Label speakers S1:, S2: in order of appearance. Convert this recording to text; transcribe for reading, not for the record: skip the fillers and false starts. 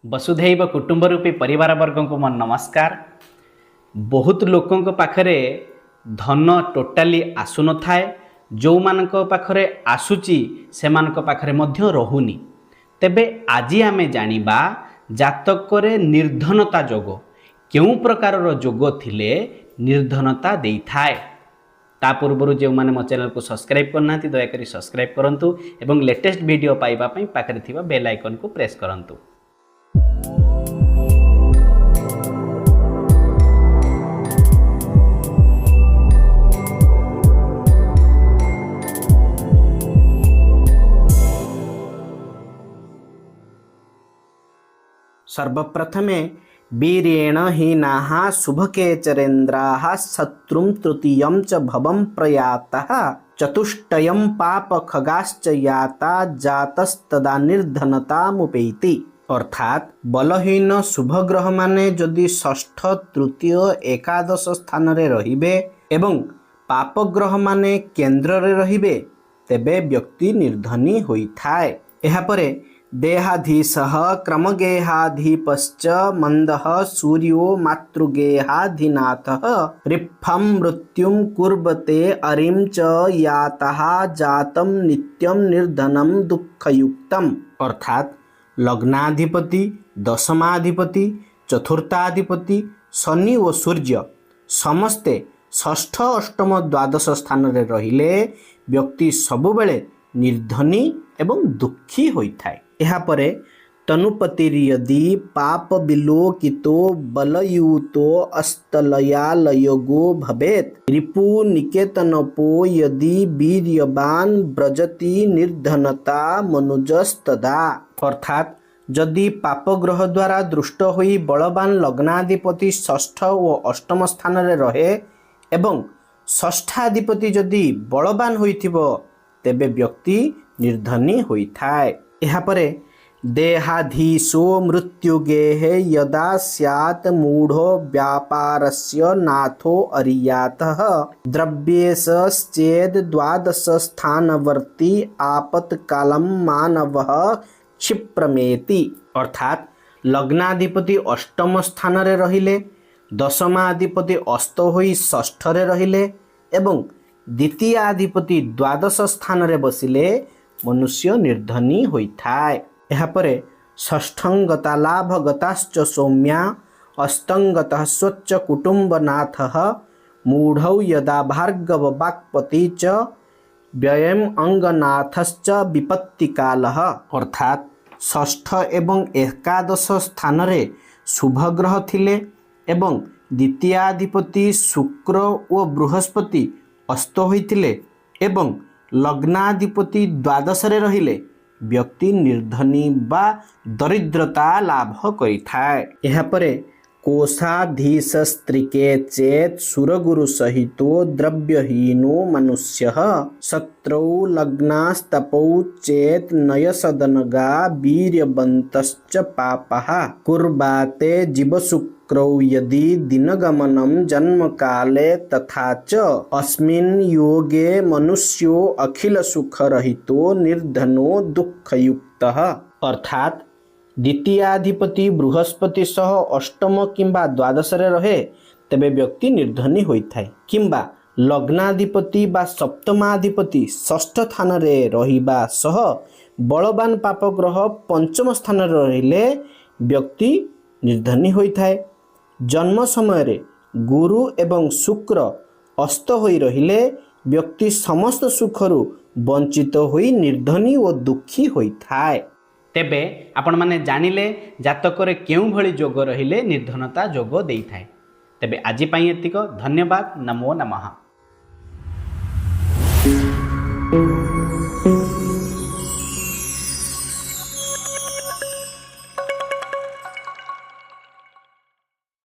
S1: वसुधैव कुटुंब रूपी परिवार वर्ग को मोर नमस्कार। बहुत लोकों पाखरे धन टोटाली आसु न थाए, जो मानक पाखरे आसुची से मानक पाखरे मध्य रहुनी। तेबे आजी आमे जानिबा जातकरे निर्धनता जोग केउ प्रकार जोग थिले निर्धनता देई थाए। ता पूर्व जो माने मो चैनल को सब्सक्राइब करना दयाकोरी सब्सक्राइब करंतु एवं लेटेस्ट वीडियो पाइबा पई पाखरे थिबा बेल आइकन को प्रेस करंतु।
S2: सर्वप्रथमे वीरेण हीनाः शुभकेचरेन्द्राः शत्रुं तृतीयं च भवं प्रयातः चतुष्टयं पापखगाश्च याता जातस्तदा निर्धनतामुपैति। अर्थात बलहीन शुभग्रह माने जदि षष्ठ तृतीय एकादश स्थान रे रहिबे एवं पापग्रह माने केंद्र रे रहिबे तेबे व्यक्ति निर्धनी होइथाय। एहा परे देहाधीशः क्रमगेहाधिपश्च मंदः सूर्यो मातृगेहाधिनाथः रिप्फं मृत्युं कुर्वते अरिं च यातः जातं नित्यं निर्धनं दुःखयुक्तम्। अर्थात लग्नाधिपति, दशमाधिपति, चतुर्थाधिपति शनि और सूर्य समस्ते षष्ठ अष्टम द्वादश स्थान रे रहिले व्यक्ति सबुबेले निर्धनी एवं दुखी होइथाय। यहाँ परे तनुपतिर्यदि पाप विलोकितो बलयुतो अस्तलयालयोगो भवेत् रिपु निकेतनपो यदि वीर्यवान व्रजति निर्धनता मनुजस्तदा। अर्थात जदि पापग्रह द्वारा दृष्ट होई बलवान लग्नाधिपति षष्ठ और अष्टम स्थान रे रहे एवं षष्ठाधिपति जदि बलवान होइथिबो तेबे व्यक्ति निर्धनी होइथाय। यहाँ परे देहाधीशो मृत्युगेह यदा स्यात् मूढ़ो व्यापारस्य नाथो अरियातः द्रव्येशश्चेद द्वादश स्थानवर्ती आपत्कालं मानवः क्षिप्रमेति। अर्थात लग्नाधिपति अष्टम स्थान रे रहिले, दशमाधिपति अस्त होई षष्ठ रे रहिले एवं द्वितीयाधिपति द्वादश स्थान रे बसिले मनुष्य निर्धनी होइथाय। यहाँ परे षष्ठंगता लाभगताश्च सौम्या अस्तंगतः स्वच्छ कुटुंबनाथः मूढ़ौ यदा भार्गव वाक्पति च व्ययम अंगनाथश्च विपत्तिकालः। अर्थात षष्ठ एवं एकादश स्थान रे शुभग्रह थिले एवं द्वितीयाधिपति शुक्र और बृहस्पति अस्त होइथिले एवं लग्नाधिपति द्वादश रे रहिले व्यक्ति निर्धनी बा दरिद्रता लाभ करिथाय। यहाँ परे कोशाधीशस्त्रिके चेत सुरगुरु सहितो द्रव्यहीनो मनुष्यः शत्रौ लग्नास्तपौ चेत नयसदनगा वीर्यवन्तश्च पापः कुर्वाते जीवशुक्रौ यदि दिनगमनं जन्मकाले तथा च अस्मिन् योगे मनुष्यो अखिल सुखरहितो निर्धनो दुःखयुक्तः। अर्थात द्वितीयाधिपति बृहस्पति सह अष्टम किंबा द्वादश रे रहे तेबे व्यक्ति निर्धनी होइथाय किंबा लग्नाधिपति बा सप्तमाधिपति षष्ठ स्थान रे रहिबा सह बलवान पापग्रह पंचम स्थान रे रहिले व्यक्ति निर्धनी होइथाय। जन्म समय रे गुरु एवं शुक्र अस्त होई रहिले व्यक्ति समस्त सुखरु वंचित होई निर्धनी और दुखी होइथाय।
S1: तेबे आपण माने जानिले जातकरे केउ भली जोग रहिले निर्धनता जोग देई थाए। तेबे आजि पई एतिक धन्यवाद। नमो नमः।